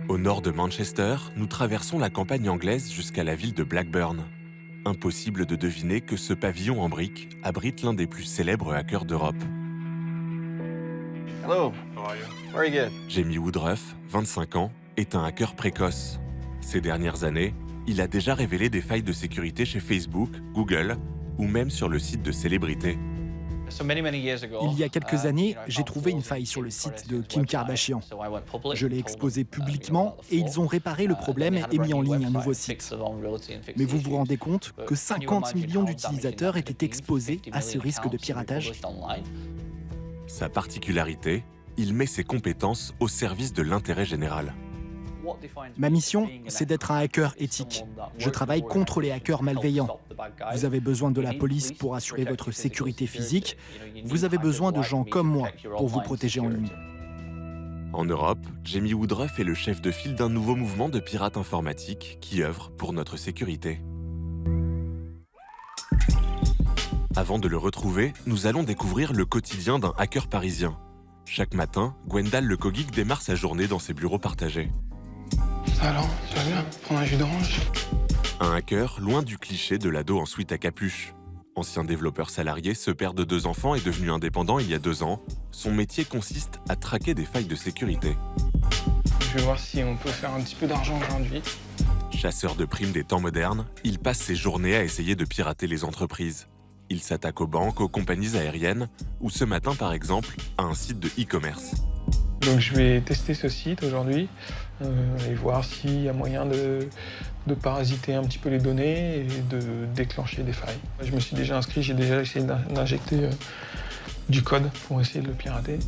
Au nord de Manchester, nous traversons la campagne anglaise jusqu'à la ville de Blackburn. Impossible de deviner que ce pavillon en briques abrite l'un des plus célèbres hackers d'Europe. Hello. How are you? Very good. Jamie Woodruff, 25 ans, est un hacker précoce. Ces dernières années, il a déjà révélé des failles de sécurité chez Facebook, Google ou même sur le site de célébrités. Il y a quelques années, j'ai trouvé une faille sur le site de Kim Kardashian. Je l'ai exposé publiquement et ils ont réparé le problème et mis en ligne un nouveau site. Mais vous vous rendez compte que 50 millions d'utilisateurs étaient exposés à ce risque de piratage? Sa particularité, il met ses compétences au service de l'intérêt général. Ma mission, c'est d'être un hacker éthique. Je travaille contre les hackers malveillants. Vous avez besoin de la police pour assurer votre sécurité physique. Vous avez besoin de gens comme moi pour vous protéger en ligne. En Europe, Jamie Woodruff est le chef de file d'un nouveau mouvement de pirates informatiques qui œuvre pour notre sécurité. Avant de le retrouver, nous allons découvrir le quotidien d'un hacker parisien. Chaque matin, Gwendal Le Cogeek démarre sa journée dans ses bureaux partagés. Alors, tu vas bien? Prendre un jus d'orange? Un hacker loin du cliché de l'ado en sweat à capuche. Ancien développeur salarié, ce père de 2 enfants est devenu indépendant il y a 2 ans. Son métier consiste à traquer des failles de sécurité. Je vais voir si on peut faire un petit peu d'argent aujourd'hui. Chasseur de primes des temps modernes, il passe ses journées à essayer de pirater les entreprises. Il s'attaque aux banques, aux compagnies aériennes ou ce matin par exemple à un site de e-commerce. Donc je vais tester ce site aujourd'hui et voir s'il y a moyen de parasiter un petit peu les données et de déclencher des failles. Je me suis déjà inscrit, j'ai déjà essayé d'injecter du code pour essayer de le pirater.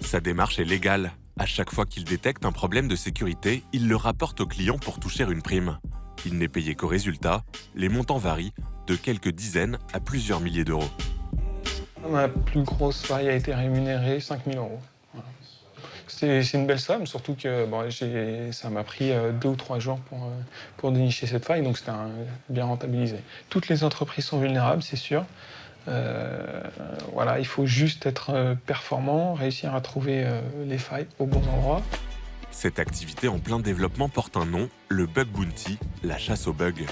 Sa démarche est légale. À chaque fois qu'il détecte un problème de sécurité, il le rapporte au client pour toucher une prime. Il n'est payé qu'au résultat. Les montants varient de quelques dizaines à plusieurs milliers d'euros. Ma plus grosse faille a été rémunérée 5 000 €. Voilà. C'est une belle somme, surtout que ça m'a pris 2 ou 3 jours pour dénicher cette faille, donc c'était bien rentabilisé. Toutes les entreprises sont vulnérables, c'est sûr. Voilà, il faut juste être performant, réussir à trouver les failles aux bons endroits. Cette activité en plein développement porte un nom, le Bug Bounty, la chasse aux bugs.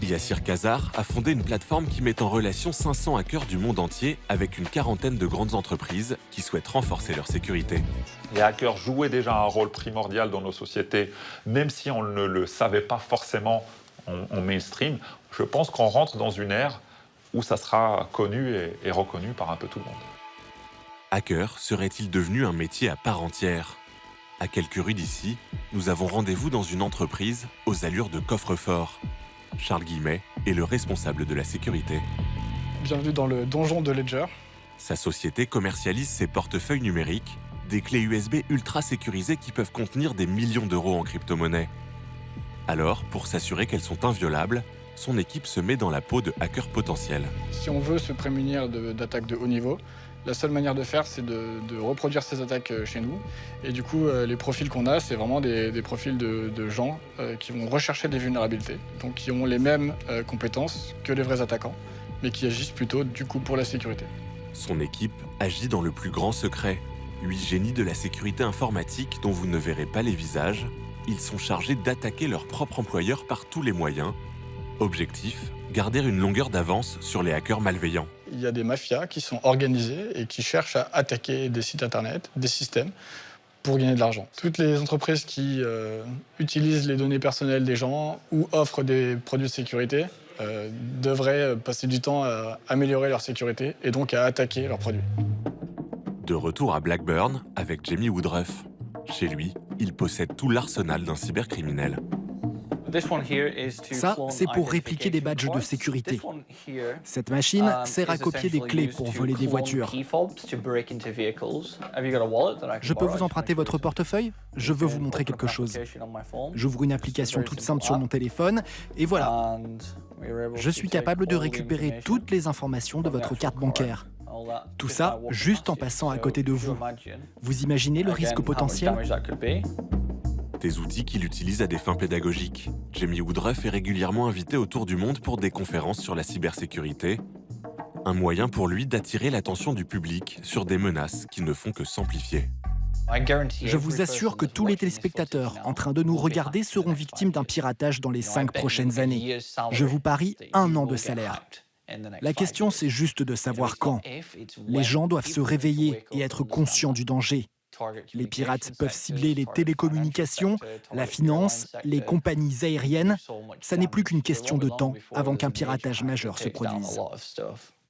Yassir Kazar a fondé une plateforme qui met en relation 500 hackers du monde entier avec une quarantaine de grandes entreprises qui souhaitent renforcer leur sécurité. Les hackers jouaient déjà un rôle primordial dans nos sociétés, même si on ne le savait pas forcément en mainstream. Je pense qu'on rentre dans une ère où ça sera connu et reconnu par un peu tout le monde. Hacker serait-il devenu un métier à part entière? À quelques rues d'ici, nous avons rendez-vous dans une entreprise aux allures de coffre-fort. Charles Guillemet est le responsable de la sécurité. Bienvenue dans le donjon de Ledger. Sa société commercialise ses portefeuilles numériques, des clés USB ultra sécurisées qui peuvent contenir des millions d'euros en crypto-monnaie. Alors, pour s'assurer qu'elles sont inviolables, son équipe se met dans la peau de hackers potentiels. Si on veut se prémunir d'attaques de haut niveau, la seule manière de faire, c'est de reproduire ces attaques chez nous. Et du coup, les profils qu'on a, c'est vraiment des profils de gens qui vont rechercher des vulnérabilités, donc qui ont les mêmes compétences que les vrais attaquants, mais qui agissent plutôt du coup pour la sécurité. Son équipe agit dans le plus grand secret. 8 génies de la sécurité informatique dont vous ne verrez pas les visages, ils sont chargés d'attaquer leur propre employeur par tous les moyens. Objectif, garder une longueur d'avance sur les hackers malveillants. Il y a des mafias qui sont organisées et qui cherchent à attaquer des sites internet, des systèmes, pour gagner de l'argent. Toutes les entreprises qui utilisent les données personnelles des gens ou offrent des produits de sécurité devraient passer du temps à améliorer leur sécurité et donc à attaquer leurs produits. De retour à Blackburn avec Jamie Woodruff. Chez lui, il possède tout l'arsenal d'un cybercriminel. Ça, c'est pour répliquer des badges de sécurité. Cette machine sert à copier des clés pour voler des voitures. Je peux vous emprunter votre portefeuille? Je veux vous montrer quelque chose. J'ouvre une application toute simple sur mon téléphone et voilà. Je suis capable de récupérer toutes les informations de votre carte bancaire. Tout ça juste en passant à côté de vous. Vous imaginez le risque potentiel? Des outils qu'il utilise à des fins pédagogiques. Jamie Woodruff est régulièrement invité autour du monde pour des conférences sur la cybersécurité. Un moyen pour lui d'attirer l'attention du public sur des menaces qui ne font que s'amplifier. Je vous assure que tous les téléspectateurs en train de nous regarder seront victimes d'un piratage dans les 5 prochaines années. Je vous parie 1 an de salaire. La question, c'est juste de savoir quand. Les gens doivent se réveiller et être conscients du danger. Les pirates peuvent cibler les télécommunications, la finance, les compagnies aériennes. Ça n'est plus qu'une question de temps avant qu'un piratage majeur se produise.